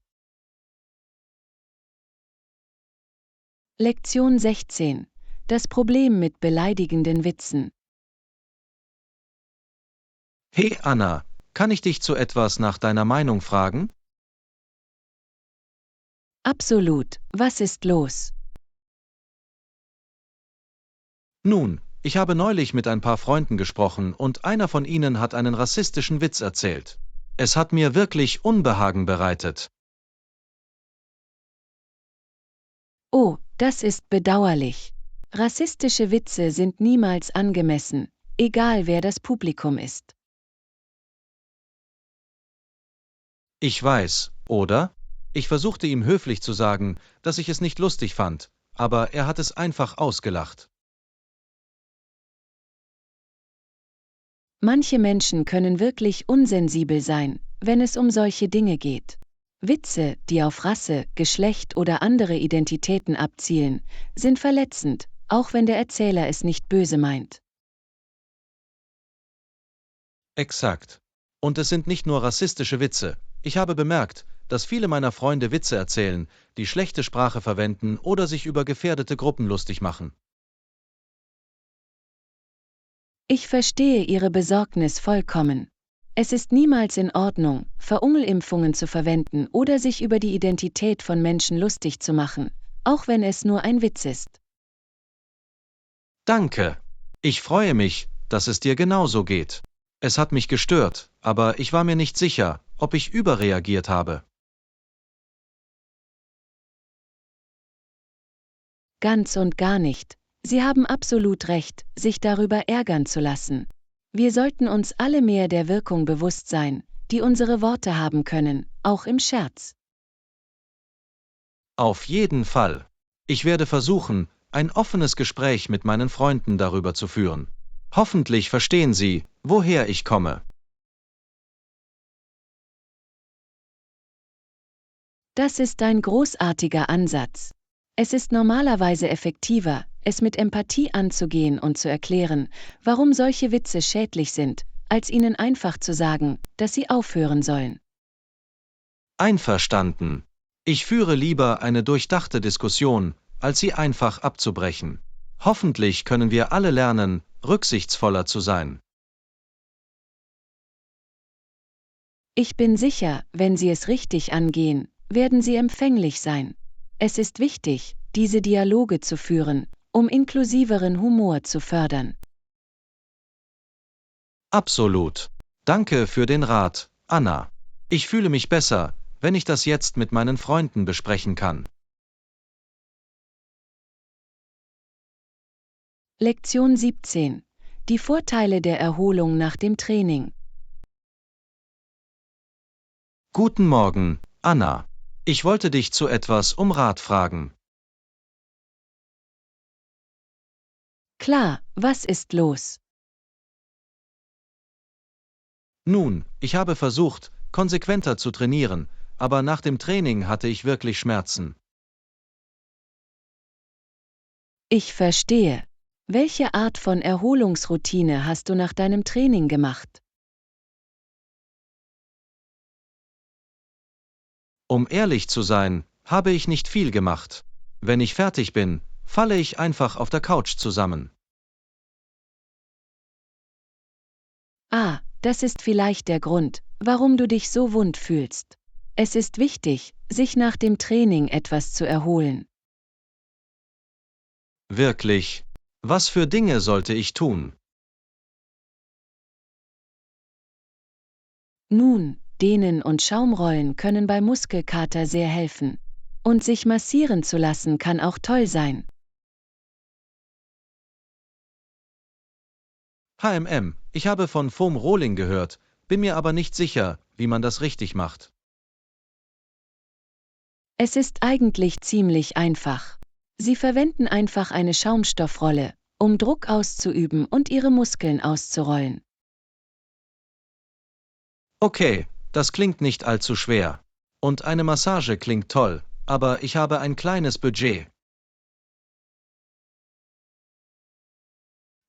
Lektion 16. Das Problem mit beleidigenden Witzen. Hey Anna, kann ich dich zu etwas nach deiner Meinung fragen? Absolut, was ist los? Nun, ich habe neulich mit ein paar Freunden gesprochen und einer von ihnen hat einen rassistischen Witz erzählt. Es hat mir wirklich Unbehagen bereitet. Oh, das ist bedauerlich. Rassistische Witze sind niemals angemessen, egal wer das Publikum ist. Ich weiß, oder? Ich versuchte ihm höflich zu sagen, dass ich es nicht lustig fand, aber er hat es einfach ausgelacht. Manche Menschen können wirklich unsensibel sein, wenn es um solche Dinge geht. Witze, die auf Rasse, Geschlecht oder andere Identitäten abzielen, sind verletzend, auch wenn der Erzähler es nicht böse meint. Exakt. Und es sind nicht nur rassistische Witze. Ich habe bemerkt, dass viele meiner Freunde Witze erzählen, die schlechte Sprache verwenden oder sich über gefährdete Gruppen lustig machen. Ich verstehe Ihre Besorgnis vollkommen. Es ist niemals in Ordnung, Verunglimpfungen zu verwenden oder sich über die Identität von Menschen lustig zu machen, auch wenn es nur ein Witz ist. Danke. Ich freue mich, dass es dir genauso geht. Es hat mich gestört, aber ich war mir nicht sicher, ob ich überreagiert habe. Ganz und gar nicht. Sie haben absolut recht, sich darüber ärgern zu lassen. Wir sollten uns alle mehr der Wirkung bewusst sein, die unsere Worte haben können, auch im Scherz. Auf jeden Fall. Ich werde versuchen, ein offenes Gespräch mit meinen Freunden darüber zu führen. Hoffentlich verstehen sie, woher ich komme. Das ist ein großartiger Ansatz. Es ist normalerweise effektiver, es mit Empathie anzugehen und zu erklären, warum solche Witze schädlich sind, als ihnen einfach zu sagen, dass sie aufhören sollen. Einverstanden. Ich führe lieber eine durchdachte Diskussion, als sie einfach abzubrechen. Hoffentlich können wir alle lernen, rücksichtsvoller zu sein. Ich bin sicher, wenn Sie es richtig angehen, werden Sie empfänglich sein. Es ist wichtig, diese Dialoge zu führen, um inklusiveren Humor zu fördern. Absolut. Danke für den Rat, Anna. Ich fühle mich besser, wenn ich das jetzt mit meinen Freunden besprechen kann. Lektion 17. Die Vorteile der Erholung nach dem Training. Guten Morgen, Anna. Ich wollte dich zu etwas um Rat fragen. Klar, was ist los? Nun, ich habe versucht, konsequenter zu trainieren, aber nach dem Training hatte ich wirklich Schmerzen. Ich verstehe. Welche Art von Erholungsroutine hast du nach deinem Training gemacht? Um ehrlich zu sein, habe ich nicht viel gemacht. Wenn ich fertig bin, falle ich einfach auf der Couch zusammen. Ah, das ist vielleicht der Grund, warum du dich so wund fühlst. Es ist wichtig, sich nach dem Training etwas zu erholen. Wirklich? Was für Dinge sollte ich tun? Nun, Dehnen und Schaumrollen können bei Muskelkater sehr helfen. Und sich massieren zu lassen kann auch toll sein. Ich habe von Foam Rolling gehört, bin mir aber nicht sicher, wie man das richtig macht. Es ist eigentlich ziemlich einfach. Sie verwenden einfach eine Schaumstoffrolle, um Druck auszuüben und ihre Muskeln auszurollen. Okay, das klingt nicht allzu schwer. Und eine Massage klingt toll, aber ich habe ein kleines Budget.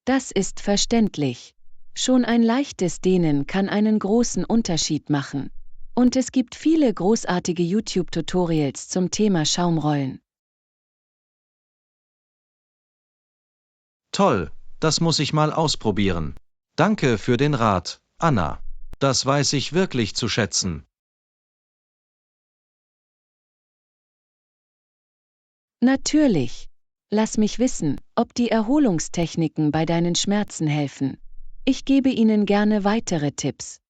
Das ist verständlich. Schon ein leichtes Dehnen kann einen großen Unterschied machen. Und es gibt viele großartige YouTube-Tutorials zum Thema Schaumrollen. Toll, das muss ich mal ausprobieren. Danke für den Rat, Anna. Das weiß ich wirklich zu schätzen. Natürlich. Lass mich wissen, ob die Erholungstechniken bei deinen Schmerzen helfen. Ich gebe Ihnen gerne weitere Tipps.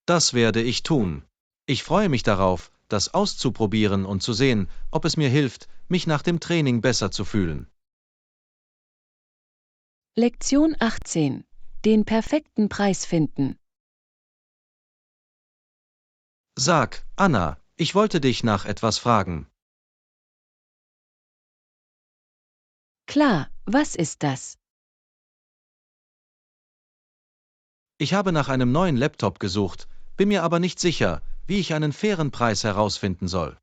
Das werde ich tun. Ich freue mich darauf, das auszuprobieren und zu sehen, ob es mir hilft, mich nach dem Training besser zu fühlen. Lektion 18. Den perfekten Preis finden. Sag, Anna, ich wollte dich nach etwas fragen. Klar, was ist das? Ich habe nach einem neuen Laptop gesucht, bin mir aber nicht sicher, wie ich einen fairen Preis herausfinden soll.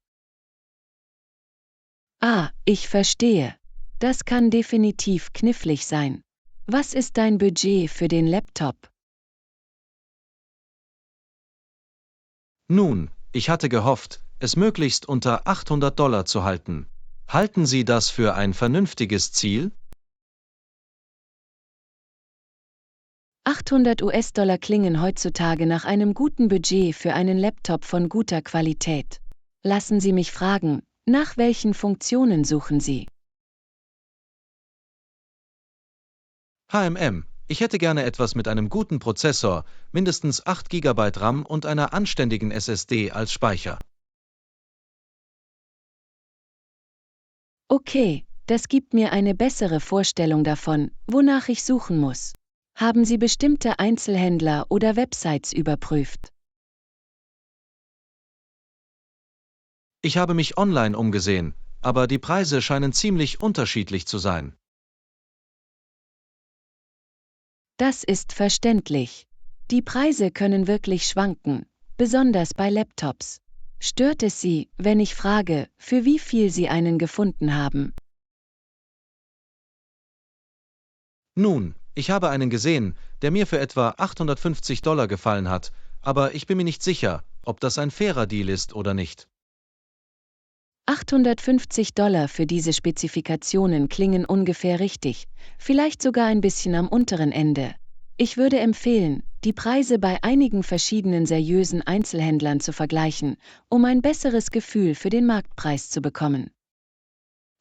Ah, ich verstehe. Das kann definitiv knifflig sein. Was ist dein Budget für den Laptop? Nun, ich hatte gehofft, es möglichst unter $800 zu halten. Halten Sie das für ein vernünftiges Ziel? 800 US-Dollar klingen heutzutage nach einem guten Budget für einen Laptop von guter Qualität. Lassen Sie mich fragen, nach welchen Funktionen suchen Sie? Ich hätte gerne etwas mit einem guten Prozessor, mindestens 8 GB RAM und einer anständigen SSD als Speicher. Okay, das gibt mir eine bessere Vorstellung davon, wonach ich suchen muss. Haben Sie bestimmte Einzelhändler oder Websites überprüft? Ich habe mich online umgesehen, aber die Preise scheinen ziemlich unterschiedlich zu sein. Das ist verständlich. Die Preise können wirklich schwanken, besonders bei Laptops. Stört es Sie, wenn ich frage, für wie viel Sie einen gefunden haben? Nun, ich habe einen gesehen, der mir für etwa $850 gefallen hat, aber ich bin mir nicht sicher, ob das ein fairer Deal ist oder nicht. 850 Dollar für diese Spezifikationen klingen ungefähr richtig, vielleicht sogar ein bisschen am unteren Ende. Ich würde empfehlen, die Preise bei einigen verschiedenen seriösen Einzelhändlern zu vergleichen, um ein besseres Gefühl für den Marktpreis zu bekommen.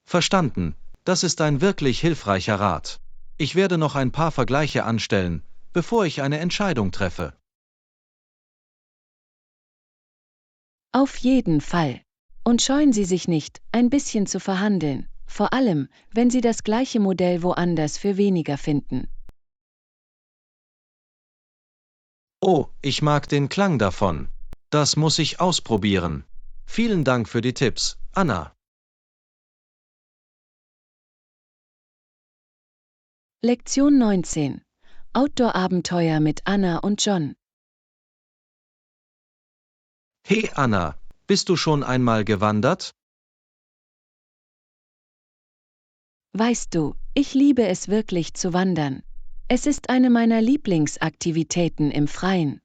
Verstanden, das ist ein wirklich hilfreicher Rat. Ich werde noch ein paar Vergleiche anstellen, bevor ich eine Entscheidung treffe. Auf jeden Fall. Und scheuen Sie sich nicht, ein bisschen zu verhandeln, vor allem, wenn Sie das gleiche Modell woanders für weniger finden. Oh, ich mag den Klang davon. Das muss ich ausprobieren. Vielen Dank für die Tipps, Anna. Lektion 19. Outdoor-Abenteuer mit Anna und John. Hey Anna, bist du schon einmal gewandert? Weißt du, ich liebe es wirklich zu wandern. Es ist eine meiner Lieblingsaktivitäten im Freien.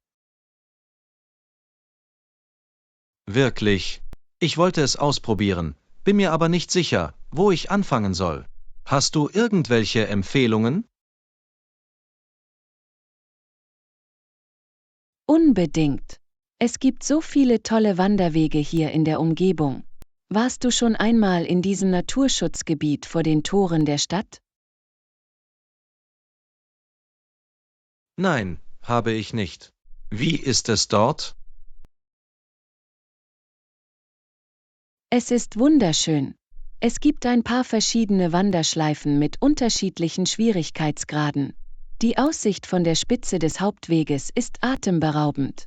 Wirklich. Ich wollte es ausprobieren, bin mir aber nicht sicher, wo ich anfangen soll. Hast du irgendwelche Empfehlungen? Unbedingt. Es gibt so viele tolle Wanderwege hier in der Umgebung. Warst du schon einmal in diesem Naturschutzgebiet vor den Toren der Stadt? Nein, habe ich nicht. Wie ist es dort? Es ist wunderschön. Es gibt ein paar verschiedene Wanderschleifen mit unterschiedlichen Schwierigkeitsgraden. Die Aussicht von der Spitze des Hauptweges ist atemberaubend.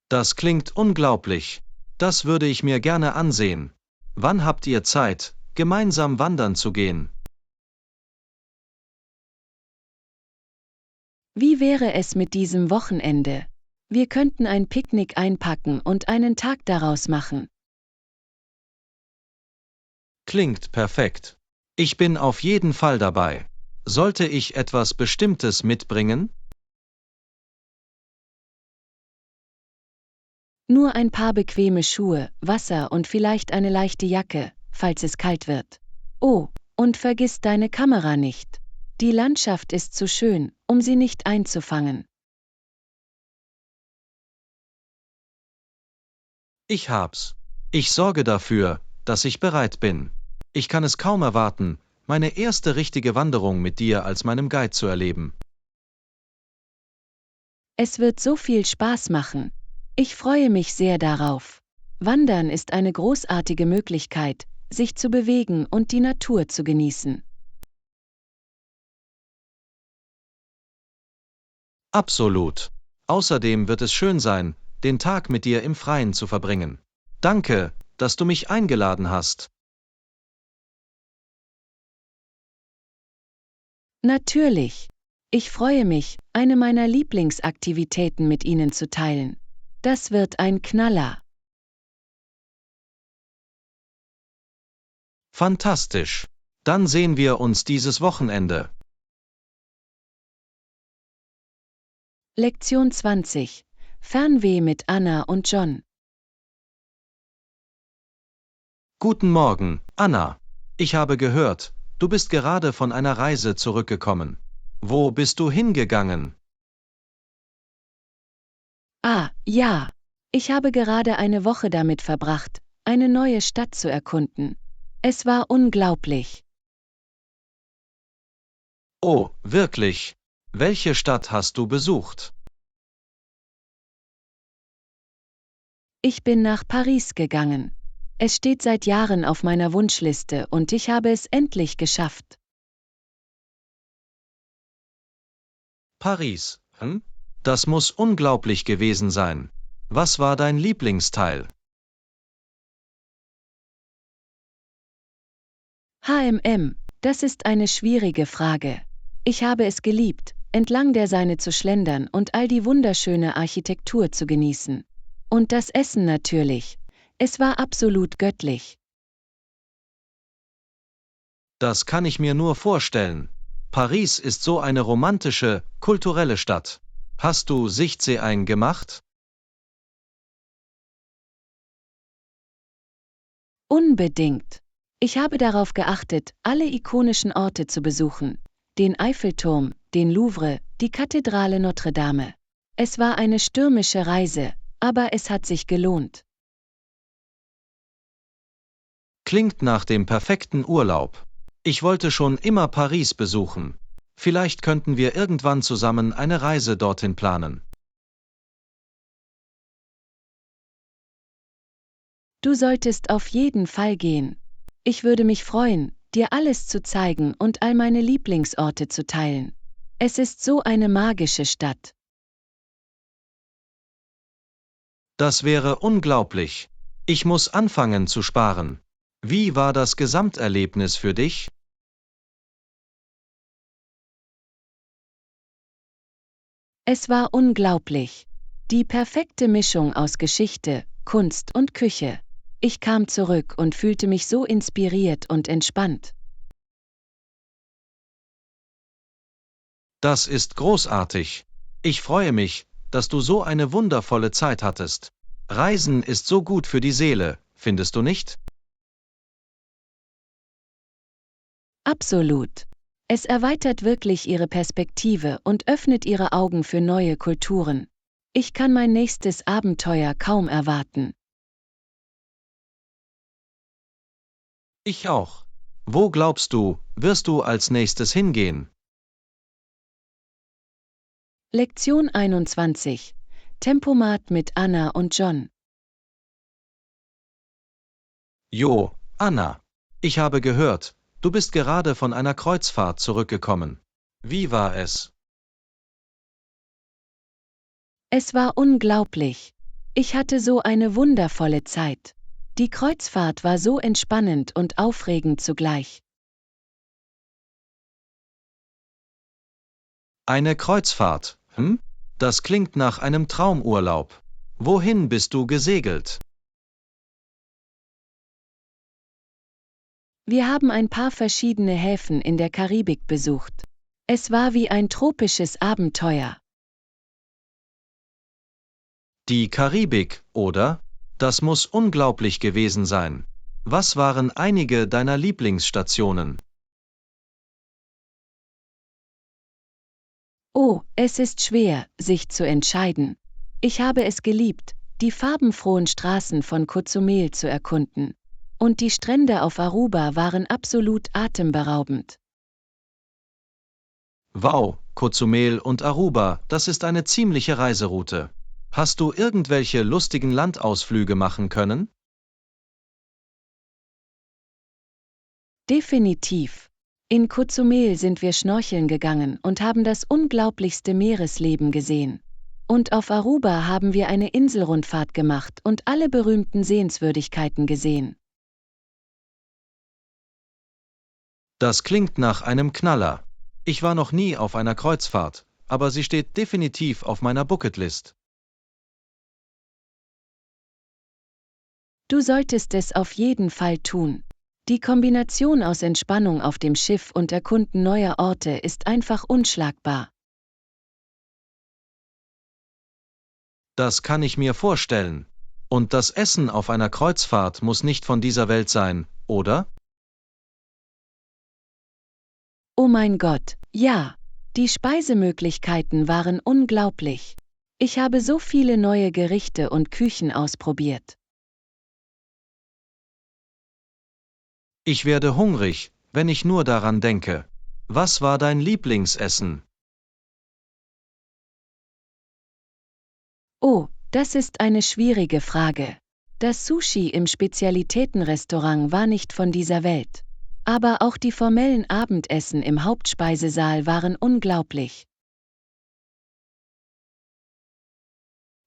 Das klingt unglaublich. Das würde ich mir gerne ansehen. Wann habt ihr Zeit, gemeinsam wandern zu gehen? Wie wäre es mit diesem Wochenende? Wir könnten ein Picknick einpacken und einen Tag daraus machen. Klingt perfekt. Ich bin auf jeden Fall dabei. Sollte ich etwas Bestimmtes mitbringen? Nur ein paar bequeme Schuhe, Wasser und vielleicht eine leichte Jacke, falls es kalt wird. Oh, und vergiss deine Kamera nicht. Die Landschaft ist zu schön, um sie nicht einzufangen. Ich hab's. Ich sorge dafür, dass ich bereit bin. Ich kann es kaum erwarten, meine erste richtige Wanderung mit dir als meinem Guide zu erleben. Es wird so viel Spaß machen. Ich freue mich sehr darauf. Wandern ist eine großartige Möglichkeit, sich zu bewegen und die Natur zu genießen. Absolut. Außerdem wird es schön sein, den Tag mit dir im Freien zu verbringen. Danke, dass du mich eingeladen hast. Natürlich. Ich freue mich, eine meiner Lieblingsaktivitäten mit Ihnen zu teilen. Das wird ein Knaller. Fantastisch. Dann sehen wir uns dieses Wochenende. Lektion 20. Fernweh mit Anna und John. Guten Morgen, Anna. Ich habe gehört, du bist gerade von einer Reise zurückgekommen. Wo bist du hingegangen? Ah, ja. Ich habe gerade eine Woche damit verbracht, eine neue Stadt zu erkunden. Es war unglaublich. Oh, wirklich? Welche Stadt hast du besucht? Ich bin nach Paris gegangen. Es steht seit Jahren auf meiner Wunschliste und ich habe es endlich geschafft. Paris, hm? Das muss unglaublich gewesen sein. Was war dein Lieblingsteil? Das ist eine schwierige Frage. Ich habe es geliebt, entlang der Seine zu schlendern und all die wunderschöne Architektur zu genießen. Und das Essen natürlich. Es war absolut göttlich. Das kann ich mir nur vorstellen. Paris ist so eine romantische, kulturelle Stadt. Hast du Sichtseein gemacht? Unbedingt. Ich habe darauf geachtet, alle ikonischen Orte zu besuchen, den Eiffelturm, den Louvre, die Kathedrale Notre Dame. Es war eine stürmische Reise, aber es hat sich gelohnt. Klingt nach dem perfekten Urlaub. Ich wollte schon immer Paris besuchen. Vielleicht könnten wir irgendwann zusammen eine Reise dorthin planen. Du solltest auf jeden Fall gehen. Ich würde mich freuen, dir alles zu zeigen und all meine Lieblingsorte zu teilen. Es ist so eine magische Stadt. Das wäre unglaublich. Ich muss anfangen zu sparen. Wie war das Gesamterlebnis für dich? Es war unglaublich. Die perfekte Mischung aus Geschichte, Kunst und Küche. Ich kam zurück und fühlte mich so inspiriert und entspannt. Das ist großartig. Ich freue mich, dass du so eine wundervolle Zeit hattest. Reisen ist so gut für die Seele, findest du nicht? Absolut. Es erweitert wirklich ihre Perspektive und öffnet ihre Augen für neue Kulturen. Ich kann mein nächstes Abenteuer kaum erwarten. Ich auch. Wo glaubst du, wirst du als nächstes hingehen? Lektion 21. Tempomat mit Anna und John. Jo, Anna. Ich habe gehört, du bist gerade von einer Kreuzfahrt zurückgekommen. Wie war es? Es war unglaublich. Ich hatte so eine wundervolle Zeit. Die Kreuzfahrt war so entspannend und aufregend zugleich. Eine Kreuzfahrt, hm? Das klingt nach einem Traumurlaub. Wohin bist du gesegelt? Wir haben ein paar verschiedene Häfen in der Karibik besucht. Es war wie ein tropisches Abenteuer. Die Karibik, oder? Das muss unglaublich gewesen sein. Was waren einige deiner Lieblingsstationen? Oh, es ist schwer, sich zu entscheiden. Ich habe es geliebt, die farbenfrohen Straßen von Cozumel zu erkunden. Und die Strände auf Aruba waren absolut atemberaubend. Wow, Cozumel und Aruba, das ist eine ziemliche Reiseroute. Hast du irgendwelche lustigen Landausflüge machen können? Definitiv. In Cozumel sind wir schnorcheln gegangen und haben das unglaublichste Meeresleben gesehen. Und auf Aruba haben wir eine Inselrundfahrt gemacht und alle berühmten Sehenswürdigkeiten gesehen. Das klingt nach einem Knaller. Ich war noch nie auf einer Kreuzfahrt, aber sie steht definitiv auf meiner Bucketlist. Du solltest es auf jeden Fall tun. Die Kombination aus Entspannung auf dem Schiff und Erkunden neuer Orte ist einfach unschlagbar. Das kann ich mir vorstellen. Und das Essen auf einer Kreuzfahrt muss nicht von dieser Welt sein, oder? Oh mein Gott, ja. Die Speisemöglichkeiten waren unglaublich. Ich habe so viele neue Gerichte und Küchen ausprobiert. Ich werde hungrig, wenn ich nur daran denke. Was war dein Lieblingsessen? Oh, das ist eine schwierige Frage. Das Sushi im Spezialitätenrestaurant war nicht von dieser Welt. Aber auch die formellen Abendessen im Hauptspeisesaal waren unglaublich.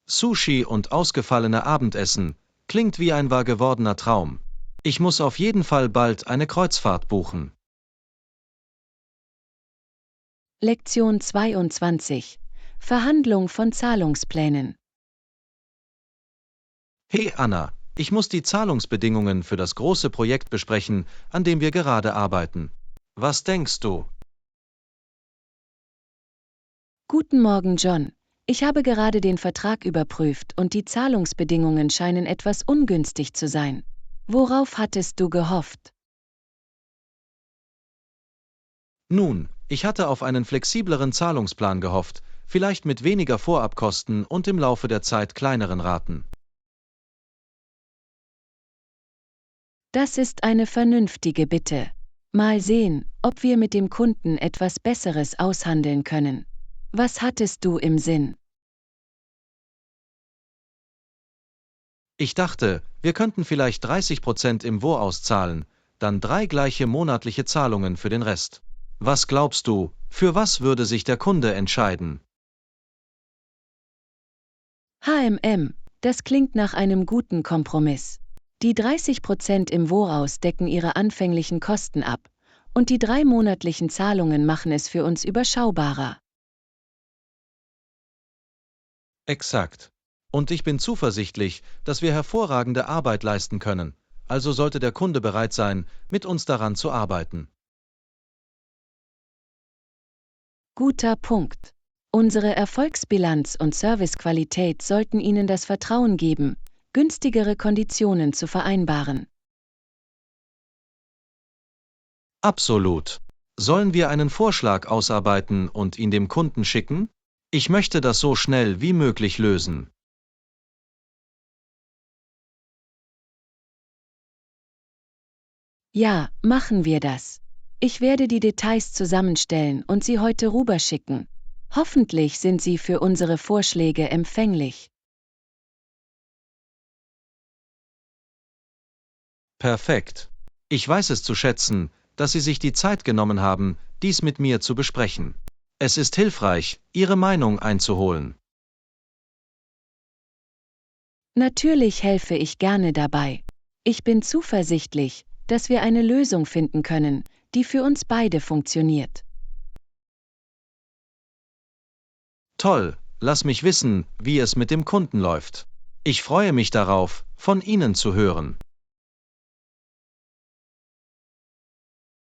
Sushi und ausgefallene Abendessen, klingt wie ein wahr gewordener Traum. Ich muss auf jeden Fall bald eine Kreuzfahrt buchen. Lektion 22. Verhandlung von Zahlungsplänen. Hey Anna, ich muss die Zahlungsbedingungen für das große Projekt besprechen, an dem wir gerade arbeiten. Was denkst du? Guten Morgen, John. Ich habe gerade den Vertrag überprüft und die Zahlungsbedingungen scheinen etwas ungünstig zu sein. Worauf hattest du gehofft? Nun, Ich hatte auf einen flexibleren Zahlungsplan gehofft, vielleicht mit weniger Vorabkosten und im Laufe der Zeit kleineren Raten. Das ist eine vernünftige Bitte. Mal sehen, ob wir mit dem Kunden etwas Besseres aushandeln können. Was hattest du im Sinn? Ich dachte, wir könnten vielleicht 30% im Voraus zahlen, dann 3 gleiche monatliche Zahlungen für den Rest. Was glaubst du, für was würde sich der Kunde entscheiden? Das klingt nach einem guten Kompromiss. Die 30% im Voraus decken ihre anfänglichen Kosten ab, und die 3 monatlichen Zahlungen machen es für uns überschaubarer. Exakt. Und ich bin zuversichtlich, dass wir hervorragende Arbeit leisten können, also sollte der Kunde bereit sein, mit uns daran zu arbeiten. Guter Punkt. Unsere Erfolgsbilanz und Servicequalität sollten Ihnen das Vertrauen geben, günstigere Konditionen zu vereinbaren. Absolut. Sollen wir einen Vorschlag ausarbeiten und ihn dem Kunden schicken? Ich möchte das so schnell wie möglich lösen. Ja, machen wir das. Ich werde die Details zusammenstellen und sie heute rüberschicken. Hoffentlich sind Sie für unsere Vorschläge empfänglich. Perfekt. Ich weiß es zu schätzen, dass Sie sich die Zeit genommen haben, dies mit mir zu besprechen. Es ist hilfreich, Ihre Meinung einzuholen. Natürlich helfe ich gerne dabei. Ich bin zuversichtlich, dass wir eine Lösung finden können, die für uns beide funktioniert. Toll, lass mich wissen, wie es mit dem Kunden läuft. Ich freue mich darauf, von Ihnen zu hören.